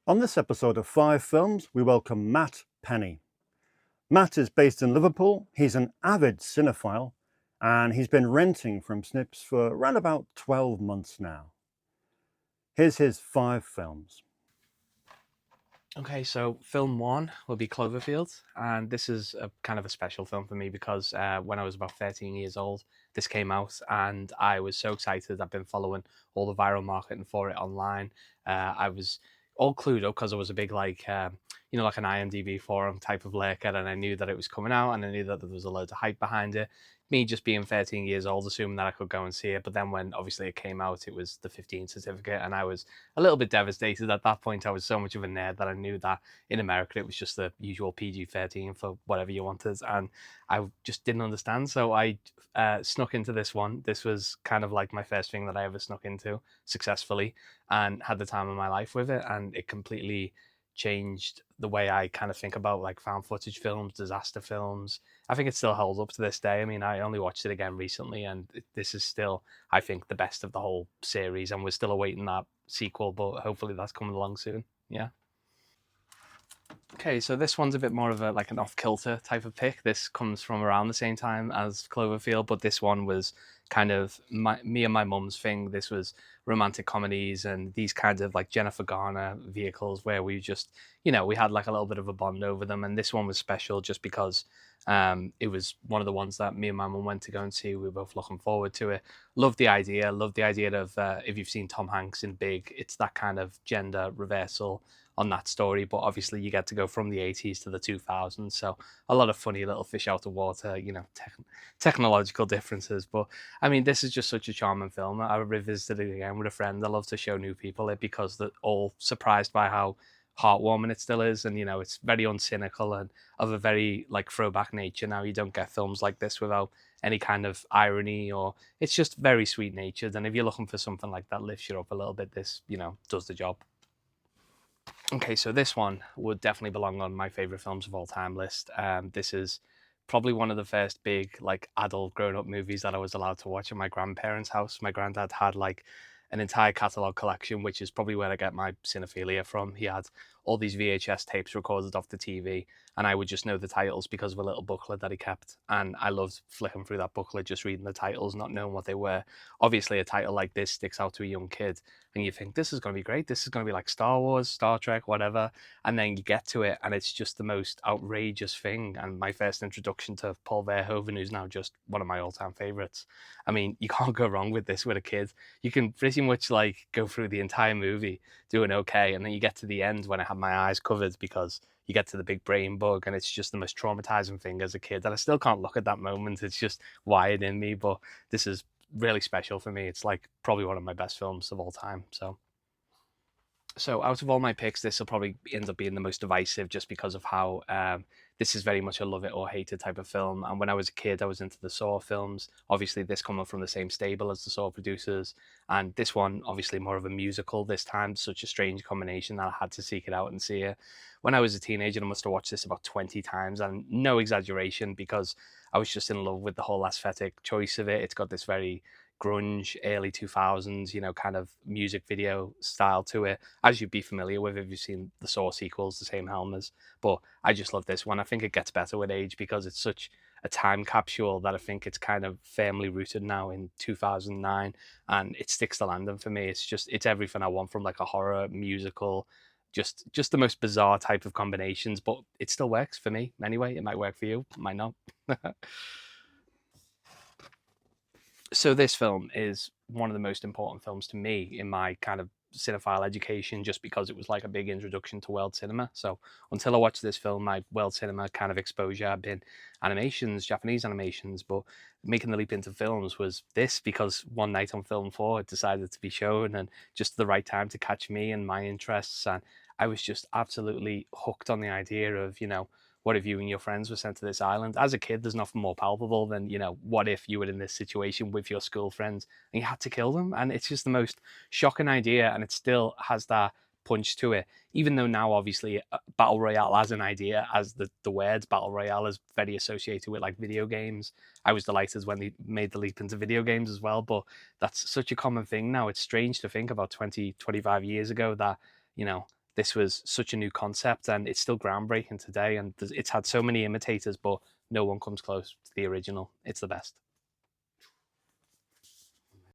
On this episode of Five Films, we welcome Matt Penny. Matt is based in Liverpool. He's an avid cinephile and he's been renting from Snips for around about 12 months now. Here's his five films. Okay, so film one will be Cloverfield, and this is a kind of a special film for me because when I was about 13 years old, this came out, and I was so excited. I've been following all the viral marketing for it online. I was all clued up because I was a big like an IMDb forum type of lurker, and I knew that it was coming out, and I knew that there was a load of hype behind it. Me just being 13 years old, assuming that I could go and see it, but then when obviously it came out, it was the 15 certificate, and I was a little bit devastated at that point. I was so much of a nerd that I knew that in America it was just the usual PG-13 for whatever you wanted, and I just didn't understand. So I snuck into this one. This was kind of like my first thing that I ever snuck into successfully, and had the time of my life with it, and it completely changed the way I kind of think about like found footage films, disaster films. I think it still holds up to this day. I mean, I only watched it again recently, and this is still, I think, the best of the whole series, and we're still awaiting that sequel, but hopefully that's coming along soon. Yeah. Okay, so this one's a bit more of a like an off kilter type of pick. This comes from around the same time as Cloverfield, but this one was kind of me and my mum's thing. This was romantic comedies and these kinds of like Jennifer Garner vehicles where we just, we had like a little bit of a bond over them. And this one was special just because it was one of the ones that me and my mum went to go and see. We were both looking forward to it. Loved the idea. Loved the idea of if you've seen Tom Hanks in Big, it's that kind of gender reversal on that story, but obviously you get to go from the 80s to the 2000s, so a lot of funny little fish out of water, technological differences. But I mean, this is just such a charming film. I revisited it again with a friend. I love to show new people it because they're all surprised by how heartwarming it still is, and it's very uncynical and of a very like throwback nature. Now you don't get films like this without any kind of irony, or it's just very sweet natured, and if you're looking for something like that lifts you up a little bit, this does the job. Okay, so this one would definitely belong on my favorite films of all time list. This is probably one of the first big, like, adult grown up movies that I was allowed to watch at my grandparents' house. My granddad had like an entire catalog collection, which is probably where I get my cinephilia from. He had all these VHS tapes recorded off the TV, and I would just know the titles because of a little booklet that he kept. And I loved flicking through that booklet, just reading the titles, not knowing what they were. Obviously, a title like this sticks out to a young kid, and you think this is going to be great. This is going to be like Star Wars, Star Trek, whatever. And then you get to it, and it's just the most outrageous thing. And my first introduction to Paul Verhoeven, who's now just one of my all-time favorites. I mean, you can't go wrong with this with a kid. You can pretty much like go through the entire movie doing okay, and then you get to the end when I had my eyes covered because you get to the big brain bug, and it's just the most traumatizing thing as a kid. And I still can't look at that moment. It's just wired in me. But this is really special for me. It's like probably one of my best films of all time. So out of all my picks, this will probably end up being the most divisive just because of how this is very much a love it or hate it type of film. And when I was a kid, I was into the Saw films. Obviously, this coming from the same stable as the Saw producers, and this one obviously more of a musical this time. Such a strange combination that I had to seek it out and see it. When I was a teenager, I must have watched this about 20 times, and no exaggeration, because I was just in love with the whole aesthetic choice of it. It's got this very grunge, early 2000s, kind of music video style to it, as you'd be familiar with if you've seen the Saw sequels, the same helmets. But I just love this one. I think it gets better with age because it's such a time capsule that I think it's kind of firmly rooted now in 2009, and it sticks the landing for me. It's everything I want from like a horror musical. Just the most bizarre type of combinations, but it still works for me anyway. It might work for you, might not. So this film is one of the most important films to me in my kind of cinephile education, just because it was like a big introduction to world cinema. So until I watched this film, my world cinema kind of exposure had been animations, Japanese animations, but making the leap into films was this, because one night on Film 4 it decided to be shown, and just the right time to catch me and my interests. And I was just absolutely hooked on the idea of, what if you and your friends were sent to this island? As a kid, there's nothing more palpable than, what if you were in this situation with your school friends and you had to kill them? And it's just the most shocking idea, and it still has that punch to it. Even though now, obviously, Battle Royale as an idea, as the words Battle Royale is very associated with like video games. I was delighted when they made the leap into video games as well, but that's such a common thing now. It's strange to think about 20, 25 years ago that, you know, this was such a new concept, and it's still groundbreaking today. And it's had so many imitators, but no one comes close to the original. It's the best.